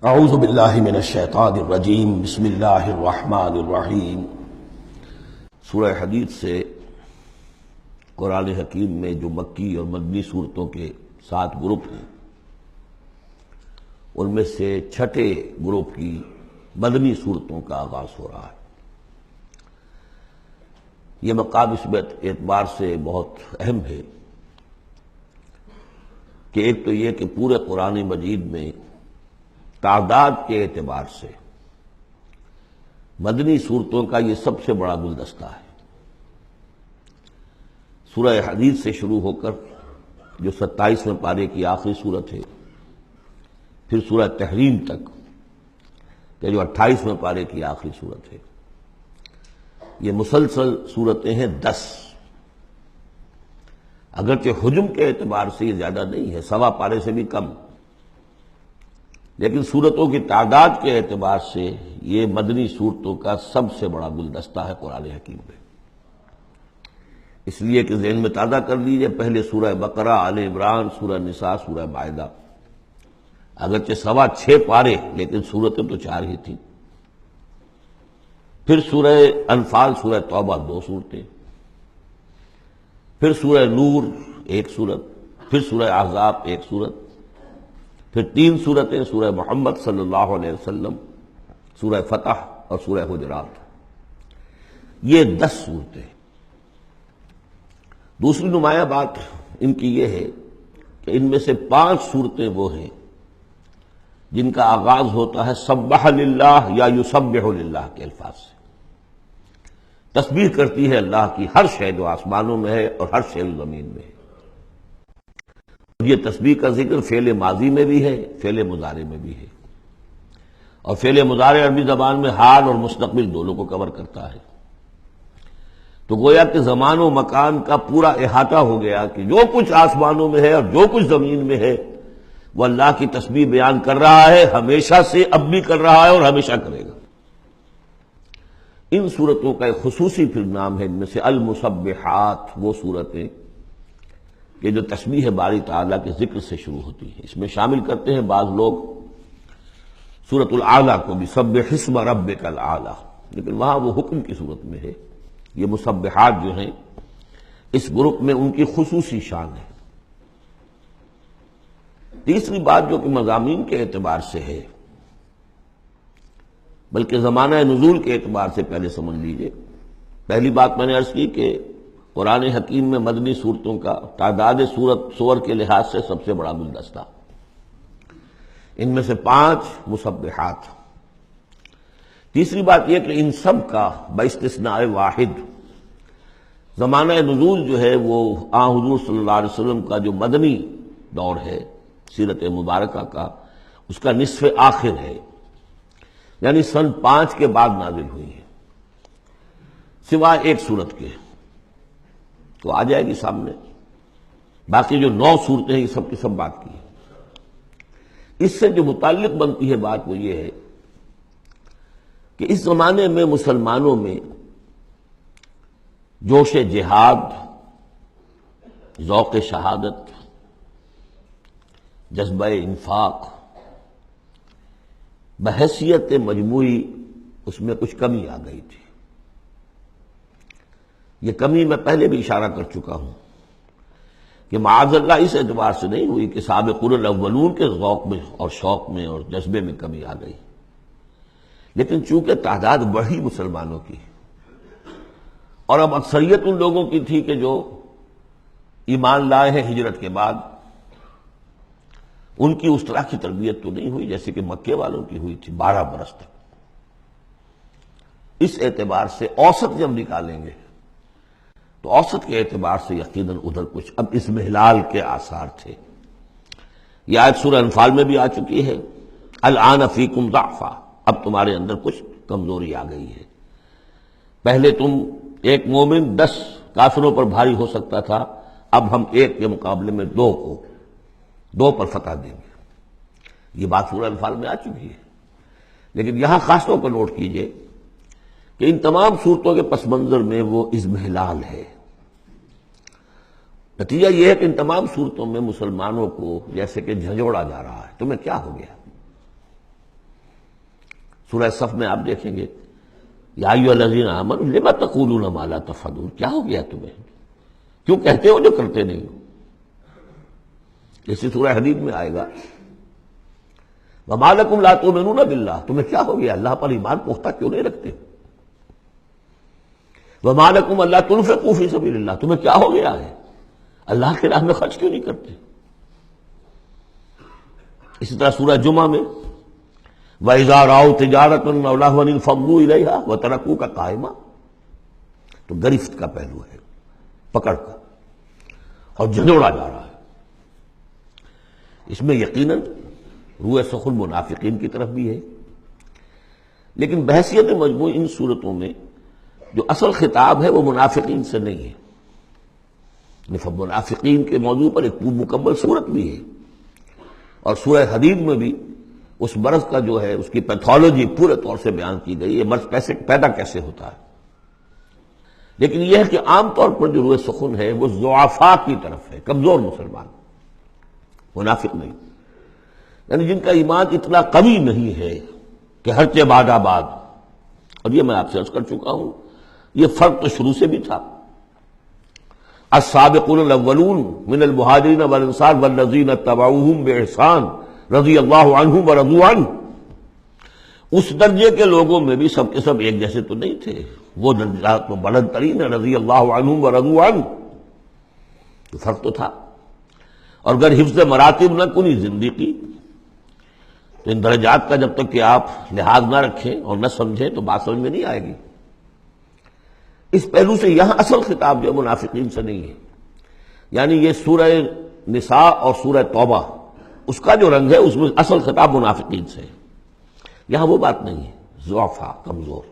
اعوذ باللہ من الشیطان الرجیم بسم اللہ الرحمن الرحیم۔ سورہ حدید سے قرآن حکیم میں جو مکی اور مدنی صورتوں کے 7 گروپ ہیں، ان میں سے چھٹے گروپ کی مدنی صورتوں کا آغاز ہو رہا ہے۔ یہ مقام اس اعتبار سے بہت اہم ہے کہ ایک تو یہ کہ پورے قرآن مجید میں تعداد کے اعتبار سے مدنی صورتوں کا یہ سب سے بڑا گلدستہ ہے۔ سورہ حدید سے شروع ہو کر جو 27ویں پارے کی آخری صورت ہے، پھر سورہ تحریم تک کہ جو 28ویں پارے کی آخری صورت ہے، یہ مسلسل صورتیں ہیں 10۔ اگرچہ حجم کے اعتبار سے یہ زیادہ نہیں ہے، 1.25 پارے سے بھی کم، لیکن صورتوں کی تعداد کے اعتبار سے یہ مدنی صورتوں کا سب سے بڑا گلدستہ ہے قرآن حکیم میں۔ اس لیے کہ ذہن میں تازہ کر لیجئے، پہلے سورہ بقرہ، آل عمران، سورہ نساء، سورہ مائدہ، اگرچہ 6.25 پارے لیکن صورتیں تو 4 ہی تھیں۔ پھر سورہ انفال، سورہ توبہ 2 صورتیں، پھر سورہ نور 1 صورت، پھر سورہ احزاب 1 صورت، پھر 3 صورتیں سورہ محمد صلی اللہ علیہ وسلم، سورہ فتح اور سورہ حجرات۔ یہ 10 صورتیں۔ دوسری نمایاں بات ان کی یہ ہے کہ ان میں سے 5 صورتیں وہ ہیں جن کا آغاز ہوتا ہے سبح للہ یا یسبح للہ کے الفاظ سے۔ تسبیح کرتی ہے اللہ کی ہر شے جو آسمانوں میں ہے اور ہر شے جو زمین میں ہے۔ یہ تسبیح کا ذکر فعل ماضی میں بھی ہے، فعل مضارع میں بھی ہے، اور فعل مضارع عربی زبان میں حال اور مستقبل دونوں کو کور کرتا ہے۔ تو گویا کہ زمان و مکان کا پورا احاطہ ہو گیا کہ جو کچھ آسمانوں میں ہے اور جو کچھ زمین میں ہے وہ اللہ کی تسبیح بیان کر رہا ہے، ہمیشہ سے اب بھی کر رہا ہے اور ہمیشہ کرے گا۔ ان صورتوں کا ایک خصوصی پھر نام ہے، ان میں سے المسبحات، وہ صورتیں کہ جو تسبیح باری تعالیٰ کے ذکر سے شروع ہوتی ہیں۔ اس میں شامل کرتے ہیں بعض لوگ سورۃ الاعلیٰ کو بھی، سبح اسم ربک الاعلیٰ، لیکن وہاں وہ حکم کی صورت میں ہے۔ یہ مسبحات جو ہیں اس گروپ میں ان کی خصوصی شان ہے۔ تیسری بات جو کہ مضامین کے اعتبار سے ہے، بلکہ زمانہ نزول کے اعتبار سے پہلے سمجھ لیجئے۔ پہلی بات میں نے عرض کی کہ قرآن حکیم میں مدنی صورتوں کا تعداد سور کے لحاظ سے سب سے بڑا گلدستہ، ان میں سے 5 مسبحات۔ تیسری بات یہ کہ ان سب کا باستثناء واحد زمانہ نزول جو ہے وہ حضور صلی اللہ علیہ وسلم کا جو مدنی دور ہے سیرت مبارکہ کا، اس کا نصف آخر ہے، یعنی سن 5 کے بعد نازل ہوئی ہے، سوائے ایک صورت کے، تو آ جائے گی سامنے۔ باقی جو 9 صورتیں ہیں یہ سب کی سب بات کی ہے۔ اس سے جو متعلق بنتی ہے بات وہ یہ ہے کہ اس زمانے میں مسلمانوں میں جوش جہاد، ذوق شہادت، جذبہ انفاق، بحیثیت مجموعی اس میں کچھ کمی آ گئی تھی۔ یہ کمی میں پہلے بھی اشارہ کر چکا ہوں کہ معاذ اللہ اس اعتبار سے نہیں ہوئی کہ سابقون الاولون کے ذوق میں اور شوق میں اور جذبے میں کمی آ گئی، لیکن چونکہ تعداد بڑھی مسلمانوں کی، اور اب اکثریت ان لوگوں کی تھی کہ جو ایمان لائے ہیں ہجرت کے بعد، ان کی اس طرح کی تربیت تو نہیں ہوئی جیسے کہ مکے والوں کی ہوئی تھی 12 برس تک۔ اس اعتبار سے اوسط جب نکالیں گے تو اوسط کے اعتبار سے یقیناً ادھر کچھ اب اضمحلال کے آثار تھے۔ یہ آیت سورہ انفال میں بھی آ چکی ہے، الآن فیکم ضعف، اب تمہارے اندر کچھ کمزوری آ گئی ہے۔ پہلے تم ایک مومن 10 کافروں پر بھاری ہو سکتا تھا، اب ہم 1 کے مقابلے میں 2 پر فتح دیں گے۔ یہ بات سورہ انفال میں آ چکی ہے، لیکن یہاں خاص طور پر نوٹ کیجئے کہ ان تمام صورتوں کے پس منظر میں وہ اضمحلال ہے۔ نتیجہ یہ ہے کہ ان تمام صورتوں میں مسلمانوں کو جیسے کہ جھنجھوڑا جا رہا ہے، تمہیں کیا ہو گیا؟ سورہ صف میں آپ دیکھیں گے یا ایھا الذین آمنوا لم تقولون ما لا تفعلون، کیا ہو گیا تمہیں، کیوں کہتے ہو جو کرتے نہیں ہو. اسی سورہ حدید میں آئے گا وما لکم لا تؤمنون باللہ، تمہیں کیا ہو گیا اللہ پر ایمان پختہ کیوں نہیں رکھتے. وما لکم الا تنفقوا فی سبیل اللہ، تمہیں کیا ہو گیا ہے اللہ کے راہ میں خرچ کیوں نہیں کرتے. اسی طرح سورہ جمعہ میں وَإِذَا رَأَوْا تِجَارَةً أَوْ لَهْوًا انفضوا إِلَيْهَا وَتَرَكُوكَ قَائِمًا، تو گرفت کا پہلو ہے، پکڑ کا، اور جھنجوڑا جا رہا ہے. اس میں یقیناً روح سخن منافقین کی طرف بھی ہے، لیکن بحیثیت مجموع ان صورتوں میں جو اصل خطاب ہے وہ منافقین سے نہیں ہے. منافقین کے موضوع پر ایک مکمل صورت بھی ہے، اور سورہ حدید میں بھی اس مرض کا جو ہے اس کی پیتھولوجی پورے طور سے بیان کی گئی، یہ مرض پیدا کیسے ہوتا ہے. لیکن یہ ہے کہ عام طور پر جو روح سخن ہے وہ ضعفاء کی طرف ہے، کمزور مسلمان، منافق نہیں، یعنی جن کا ایمان اتنا قوی نہیں ہے کہ ہر چہ باد آباد. اور یہ میں آپ سے عرض کر چکا ہوں، یہ فرق تو شروع سے بھی تھا. السابقون الاولون من المہاجرین والانصار والذین اتبعوہم باحسان رضی اللہ عنہم ورضوا عنہ، اس درجے کے لوگوں میں بھی سب کے سب ایک جیسے تو نہیں تھے، وہ درجات میں بلند ترین ہے رضی اللہ عنہم ورضوا عنہ، تو فرق تو تھا. اور اگر حفظ مراتب نہ کنی زندگی تو ان درجات کا جب تک کہ آپ لحاظ نہ رکھیں اور نہ سمجھیں تو بات سمجھ میں نہیں آئے گی. اس پہلو سے یہاں اصل خطاب جو منافقین سے نہیں ہے، یعنی یہ سورہ نساء اور سورہ توبہ اس کا جو رنگ ہے اس میں اصل خطاب منافقین سے ہے. یہاں وہ بات نہیں ہے، ضعفاء، کمزور.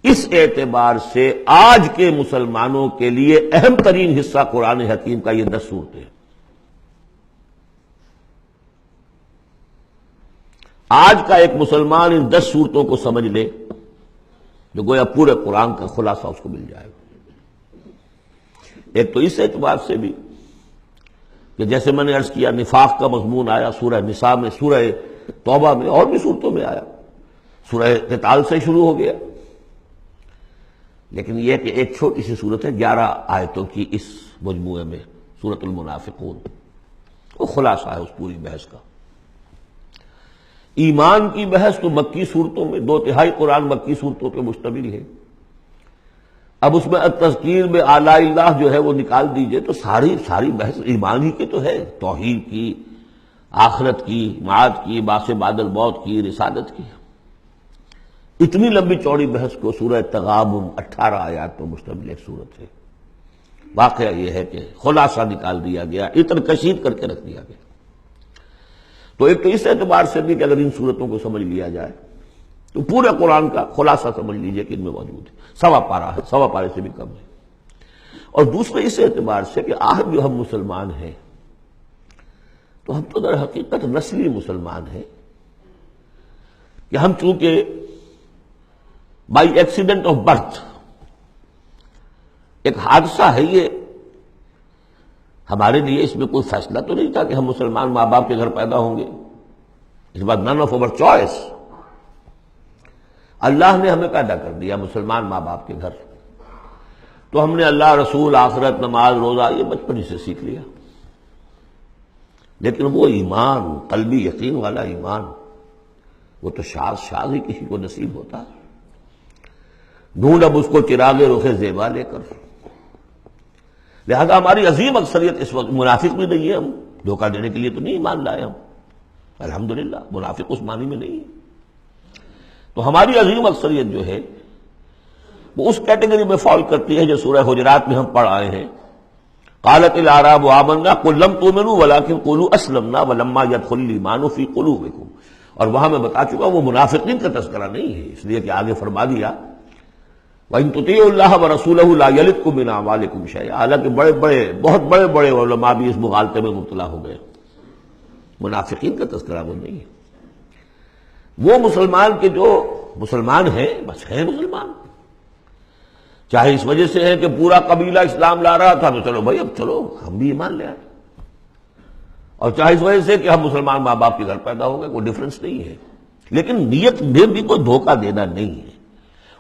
اس اعتبار سے آج کے مسلمانوں کے لیے اہم ترین حصہ قرآن حکیم کا یہ 10 صورتیں ہیں. آج کا ایک مسلمان ان 10 صورتوں کو سمجھ لے جو گویا پورے قرآن کا خلاصہ اس کو مل جائے گا. ایک تو اس اعتبار سے بھی کہ جیسے میں نے عرض کیا نفاق کا مضمون آیا سورہ نساء میں، سورہ توبہ میں، اور بھی صورتوں میں آیا، سورہ قتال سے شروع ہو گیا. لیکن یہ کہ ایک چھوٹی سی صورت ہے 11 آیتوں کی اس مجموعے میں، سورۃ المنافقون، وہ خلاصہ ہے اس پوری بحث کا. ایمان کی بحث تو مکی صورتوں میں 2/3 قرآن مکی صورتوں پہ مشتمل ہے. اب اس میں التذکیر میں آلاء اللہ جو ہے وہ نکال دیجئے تو ساری بحث ایمان ہی کی تو ہے، توحید کی، آخرت کی، معاد کی، بعث بعد الموت کی، رسالت کی. اتنی لمبی چوڑی بحث کو سورہ تغابن 18 آیات پر مشتمل ایک صورت ہے. واقعہ یہ ہے کہ خلاصہ نکال دیا گیا، اتر کشید کر کے رکھ دیا گیا. تو ایک تو اس اعتبار سے بھی کہ اگر ان صورتوں کو سمجھ لیا جائے تو پورے قرآن کا خلاصہ سمجھ لیجئے کہ ان میں موجود ہے. 1.25 پارہ ہے، 1.25 پارے سے بھی کم ہے. اور دوسرے اس اعتبار سے کہ آج جو ہم مسلمان ہیں تو ہم تو در حقیقت نسلی مسلمان ہیں کہ ہم چونکہ بائی ایکسیڈنٹ آف برتھ، ایک حادثہ ہے یہ، ہمارے لیے اس میں کوئی فیصلہ تو نہیں تھا کہ ہم مسلمان ماں باپ کے گھر پیدا ہوں گے. اس بات نن آف اوور چوائس، اللہ نے ہمیں پیدا کر دیا مسلمان ماں باپ کے گھر، تو ہم نے اللہ، رسول، آخرت، نماز، روزہ یہ بچپن ہی سے سیکھ لیا. لیکن وہ ایمان، قلبی یقین والا ایمان، وہ تو شاذ ہی کسی کو نصیب ہوتا ہے. ڈھونڈ اب اس کو چراغ رخ زیبا لے کر. لہذا ہماری عظیم اکثریت اس وقت منافق بھی نہیں ہے، ہم دھوکہ دینے کے لیے تو نہیں ایمان لائے ہم، الحمدللہ منافق اس معنی میں نہیں ہے. تو ہماری عظیم اکثریت جو ہے وہ اس کیٹیگری میں فال کرتی ہے جو سورہ حجرات میں ہم پڑھ آئے ہیں. قالت الاعراب آمنا قل لم تؤمنوا ولكن قولوا اسلمنا ولما يدخل الايمان في قلوبكم. اور وہاں میں بتا چکا وہ منافقین کا تذکرہ نہیں ہے، اس لیے کہ آگے فرما دیا وَإِن تُطِيعُوا اللَّهَ وَرَسُولَهُ لَا يَلِتْكُم مِّنْ أَعْمَالِكُمْ شَيْئًا. حالانکہ بہت بڑے علماء بھی اس مغالطے میں مبتلا ہو گئے. منافقین کا تذکرہ وہ نہیں ہے. وہ مسلمان کے جو مسلمان ہیں بس ہیں مسلمان، چاہے اس وجہ سے ہے کہ پورا قبیلہ اسلام لا رہا تھا تو چلو بھائی اب چلو ہم بھی ایمان لے آئے، اور چاہے اس وجہ سے کہ ہم مسلمان ماں باپ کے گھر پیدا ہو گئے، کوئی ڈفرنس نہیں ہے. لیکن نیت میں بھی کوئی دھوکہ دینا نہیں ہے.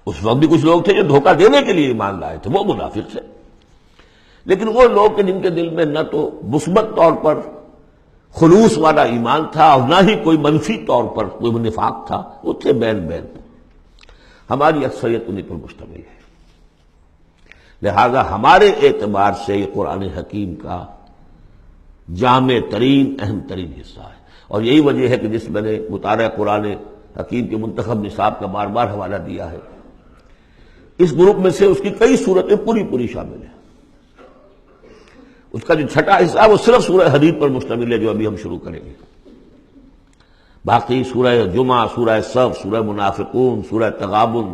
اس وقت بھی کچھ لوگ تھے جو دھوکہ دینے کے لیے ایمان لائے تھے، وہ منافق تھے. لیکن وہ لوگ جن کے دل میں نہ تو مثبت طور پر خلوص والا ایمان تھا اور نہ ہی کوئی منفی طور پر کوئی نفاق تھا، وہ تھے بین بین. ہماری اکثریت انہیں پر مشتمل ہے. لہذا ہمارے اعتبار سے یہ قرآن حکیم کا جامع ترین اہم ترین حصہ ہے. اور یہی وجہ ہے کہ جس میں نے مطالعہ قرآن حکیم کے منتخب نصاب کا بار بار حوالہ دیا ہے، اس گروپ میں سے اس کی کئی صورتیں پوری شامل ہیں. اس کا جو چھٹا حصہ ہے وہ صرف سورہ حدید پر مشتمل ہے جو ابھی ہم شروع کریں گے. باقی سورہ جمعہ، سورہ صف، سورہ منافقون، سورہ تغابن،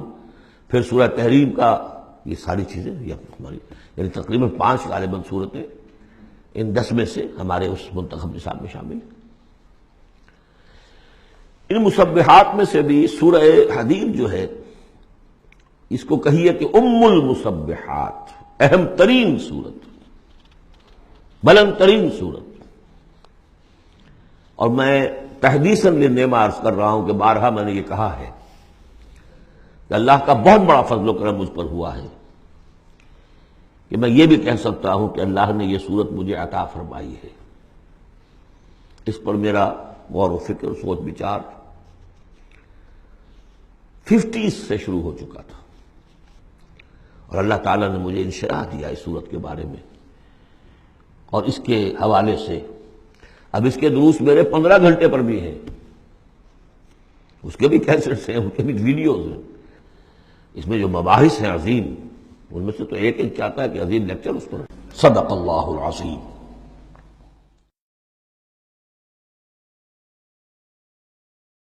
پھر سورہ تحریم کا، یہ ساری چیزیں یہ ہماری یعنی تقریباً 5 غالباً صورتیں ان 10 میں سے ہمارے اس منتخب نصاب میں شامل ہیں. ان مسبحات میں سے بھی سورہ حدید جو ہے اس کو کہیے کہ ام المسبحات، اہم ترین صورت، بلند ترین صورت. اور میں تحدیثاً للنعمہ عرض کر رہا ہوں کہ بارہا میں نے یہ کہا ہے کہ اللہ کا بہت بڑا فضل و کرم مجھ پر ہوا ہے کہ میں یہ بھی کہہ سکتا ہوں کہ اللہ نے یہ صورت مجھے عطا فرمائی ہے. اس پر میرا غور و فکر، سوچ بچار 50s سے شروع ہو چکا تھا، اور اللہ تعالیٰ نے مجھے انشراح دیا اس صورت کے بارے میں. اور اس کے حوالے سے اب اس کے دروس میرے 15 گھنٹے پر بھی ہیں، اس کے بھی کیسٹس ہیں، ان کے بھی ویڈیوز ہیں. اس میں جو مباحث ہیں عظیم، ان میں سے تو ایک چاہتا ہے کہ عظیم لیکچر اس پر. صدق اللہ العظیم.